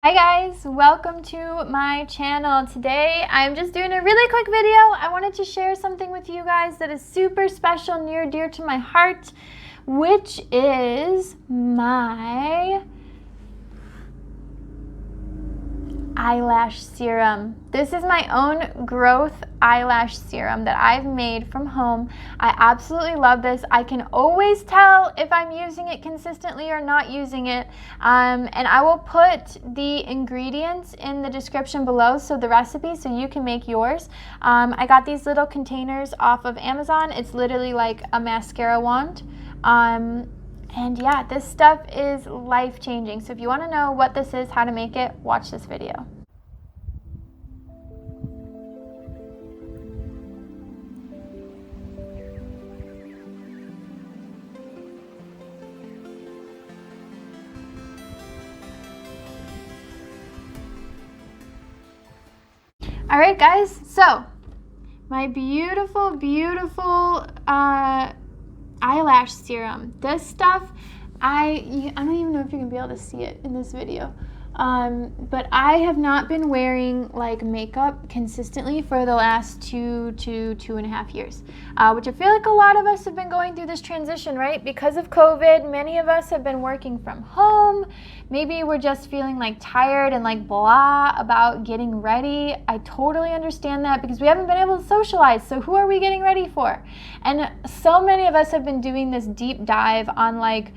Hi guys, welcome to my channel. Today I'm just doing a really quick video. I wanted to share something with you guys that is super special, near and dear to my heart, which is my eyelash serum. This is my own growth eyelash serum that I've made from home. I absolutely love this. I can always tell if I'm using it consistently or not using it. And I will put the ingredients in the description below, so the recipe, so you can make yours. I got these little containers off of Amazon. It's literally like a mascara wand. And yeah, this stuff is life-changing. So if you want to know what this is, how to make it, watch this video. All right, guys, so my beautiful, beautiful eyelash serum. This stuff, I don't even know if you can be able to see it in this video, but I have not been wearing like makeup consistently for the last 2.5 years, which I feel like a lot of us have been going through this transition, right? Because of COVID, many of us have been working from home. Maybe we're just feeling like tired and like blah about getting ready. I totally understand that because we haven't been able to socialize. So who are we getting ready for? And so many of us have been doing this deep dive on like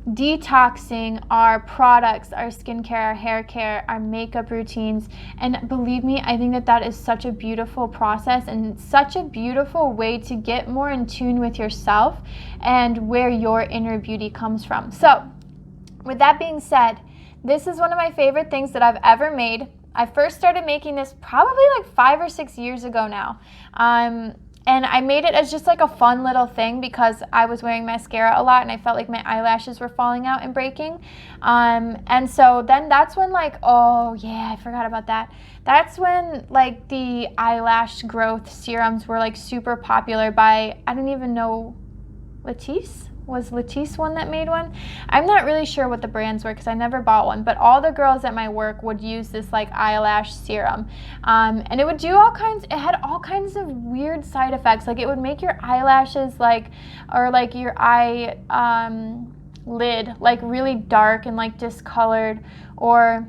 detoxing our products, our skincare, our hair care, our makeup routines. And believe me, I think that that is such a beautiful process and such a beautiful way to get more in tune with yourself and where your inner beauty comes from. So with that being said, this is one of my favorite things that I've ever made. I first started making this probably like 5 or 6 years ago now. And I made it as just like a fun little thing because I was wearing mascara a lot and I felt like my eyelashes were falling out and breaking. And so then that's when like, oh yeah, I forgot about that. That's when like the eyelash growth serums were like super popular by, I don't even know, Latisse? Was Latisse one that made one? I'm not really sure what the brands were because I never bought one, but all the girls at my work would use this like eyelash serum. And it would do all kinds, it had all kinds of weird side effects. Like it would make your eyelashes like, or like your eye lid like really dark and like discolored, or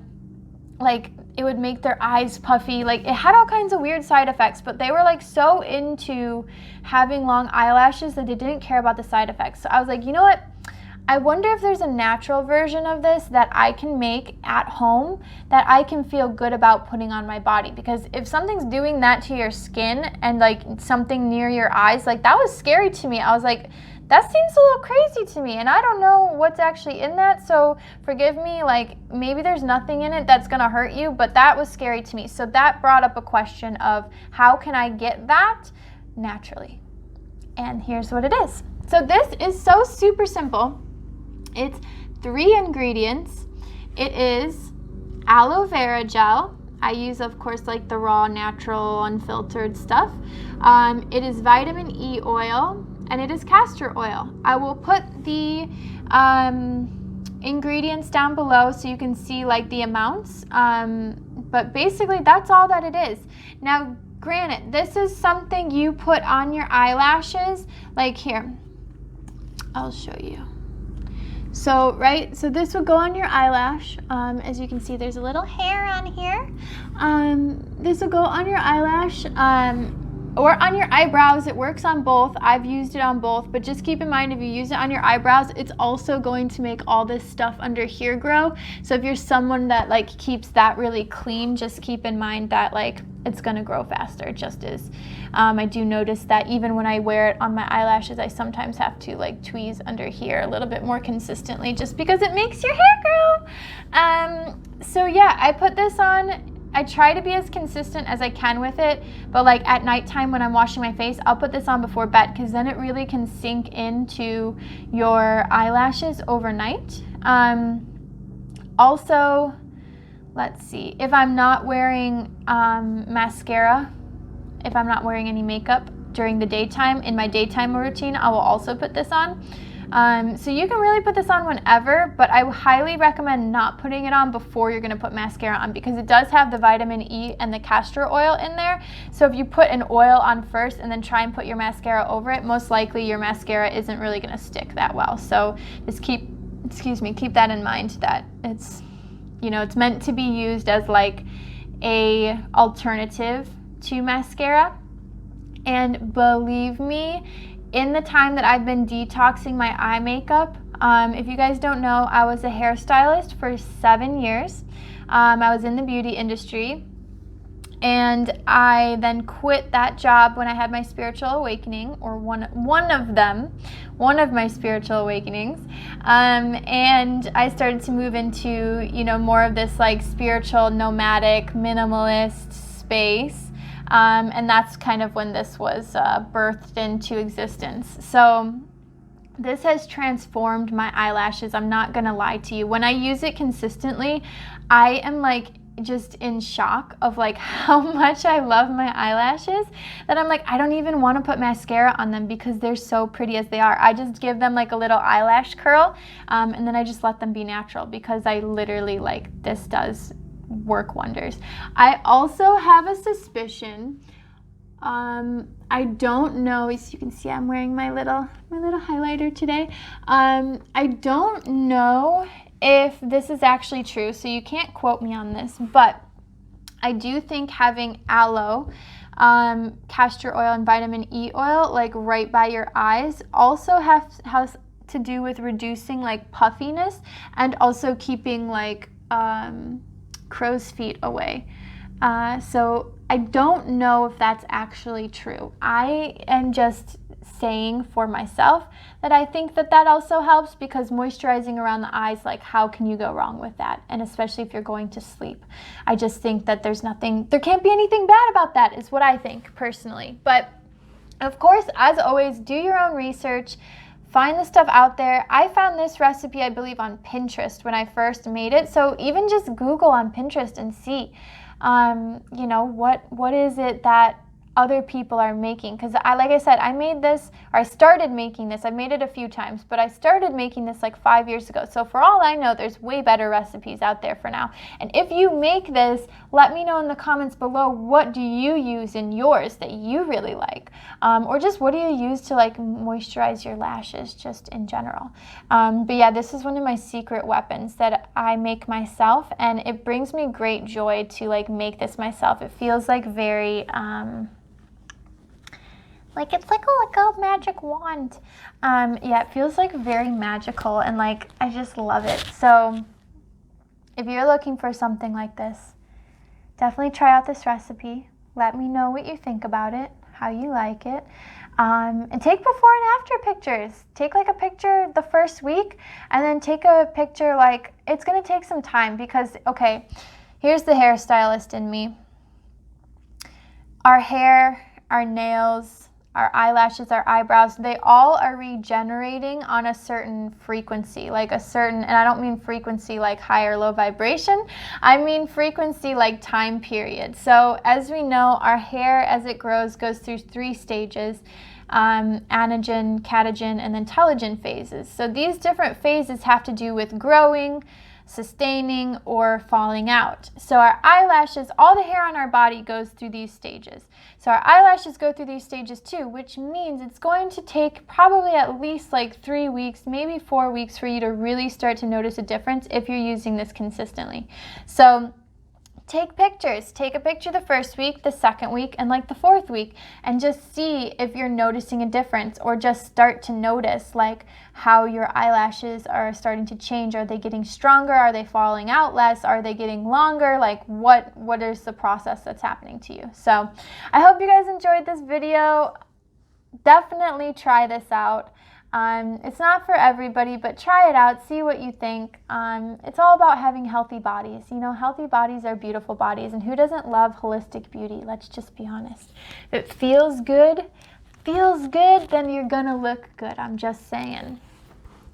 like it would make their eyes puffy. Like it had all kinds of weird side effects, but they were like so into having long eyelashes that they didn't care about the side effects. So I was like, you know what? I wonder if there's a natural version of this that I can make at home that I can feel good about putting on my body. Because if something's doing that to your skin and like something near your eyes, like that was scary to me. I was like, that seems a little crazy to me, and I don't know what's actually in that, so forgive me, like maybe there's nothing in it that's gonna hurt you, but that was scary to me. So that brought up a question of how can I get that naturally? And here's what it is. So this is so super simple. It's 3 ingredients. It is aloe vera gel. I use, of course, like the raw, natural, unfiltered stuff. It is vitamin E oil, and it is castor oil. I will put the ingredients down below so you can see like the amounts. But basically that's all that it is. Now, granted, this is something you put on your eyelashes. Like here, I'll show you. So, right, so this would go on your eyelash. As you can see, there's a little hair on here. This will go on your eyelash. Or on your eyebrows. It works on both. I've used it on both, but just keep in mind if you use it on your eyebrows, it's also going to make all this stuff under here grow. So if you're someone that like keeps that really clean, just keep in mind that like it's gonna grow faster. It just is. I do notice that even when I wear it on my eyelashes, I sometimes have to like tweeze under here a little bit more consistently just because it makes your hair grow. So yeah, I put this on. I try to be as consistent as I can with it, but like at nighttime when I'm washing my face, I'll put this on before bed because then it really can sink into your eyelashes overnight. Also, let's see, if I'm not wearing mascara, if I'm not wearing any makeup during the daytime, in my daytime routine, I will also put this on. So you can really put this on whenever, but I highly recommend not putting it on before you're going to put mascara on, because it does have the vitamin E and the castor oil in there. So if you put an oil on first and then try and put your mascara over it, most likely your mascara isn't really going to stick that well. So just keep that in mind, that it's, you know, it's meant to be used as like a alternative to mascara. And believe me, in the time that I've been detoxing my eye makeup, if you guys don't know, I was a hairstylist for 7 years. I was in the beauty industry, and I then quit that job when I had my spiritual awakening, or one of my spiritual awakenings, and I started to move into, you know, more of this like spiritual, nomadic, minimalist space. And that's kind of when this was birthed into existence. So this has transformed my eyelashes. I'm not gonna lie to you. When I use it consistently, I am like just in shock of like how much I love my eyelashes, that I'm like, I don't even want to put mascara on them because they're so pretty as they are. I just give them like a little eyelash curl, and then I just let them be natural, because I literally, like, this does work wonders. I also have a suspicion, I don't know, as you can see, I'm wearing my little highlighter today. I don't know if this is actually true, so you can't quote me on this, but I do think having aloe, castor oil, and vitamin E oil like right by your eyes also has to do with reducing like puffiness, and also keeping like crow's feet away. So I don't know if that's actually true. I am just saying for myself that I think that also helps, because moisturizing around the eyes, like, how can you go wrong with that? And especially if you're going to sleep. I just think that there can't be anything bad about that, is what I think personally. But of course, as always, do your own research. Find the stuff out there. I found this recipe, I believe, on Pinterest when I first made it. So even just Google on Pinterest and see, you know, what is it that other people are making. Because like I said, I started making this. I've made it a few times, but I started making this like 5 years ago. So for all I know, there's way better recipes out there for now. And if you make this, let me know in the comments below, what do you use in yours that you really like? Or just what do you use to like moisturize your lashes just in general? But yeah, this is one of my secret weapons that I make myself, and it brings me great joy to like make this myself. It feels like very, like it's like a magic wand. Yeah, it feels like very magical, and like I just love it. So if you're looking for something like this, definitely try out this recipe. Let me know what you think about it, how you like it. And take before and after pictures. Take like a picture the first week, and then take a picture, like, it's gonna take some time, because, okay, here's the hairstylist in me. Our hair, our nails, our eyelashes, our eyebrows, they all are regenerating on a certain frequency, like a certain, and I don't mean frequency like high or low vibration, I mean frequency like time period. So as we know, our hair, as it grows, goes through 3 stages, anagen, catagen, and then telogen phases. So these different phases have to do with growing, sustaining, or falling out. So our eyelashes, all the hair on our body goes through these stages. So our eyelashes go through these stages too, which means it's going to take probably at least like 3 weeks, maybe 4 weeks for you to really start to notice a difference if you're using this consistently. So take pictures. Take a picture the first week, the second week, and like the 4th week, and just see if you're noticing a difference, or just start to notice like how your eyelashes are starting to change. Are they getting stronger? Are they falling out less? Are they getting longer? Like what is the process that's happening to you? So I hope you guys enjoyed this video. Definitely try this out. It's not for everybody, but try it out, see what you think. It's all about having healthy bodies. You know, healthy bodies are beautiful bodies, and who doesn't love holistic beauty? Let's just be honest. If it feels good, then you're gonna look good. I'm just saying.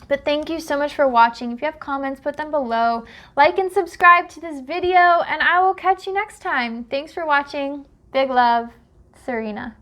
But thank you so much for watching. If you have comments, put them below. Like and subscribe to this video, and I will catch you next time. Thanks for watching. Big love, Serena.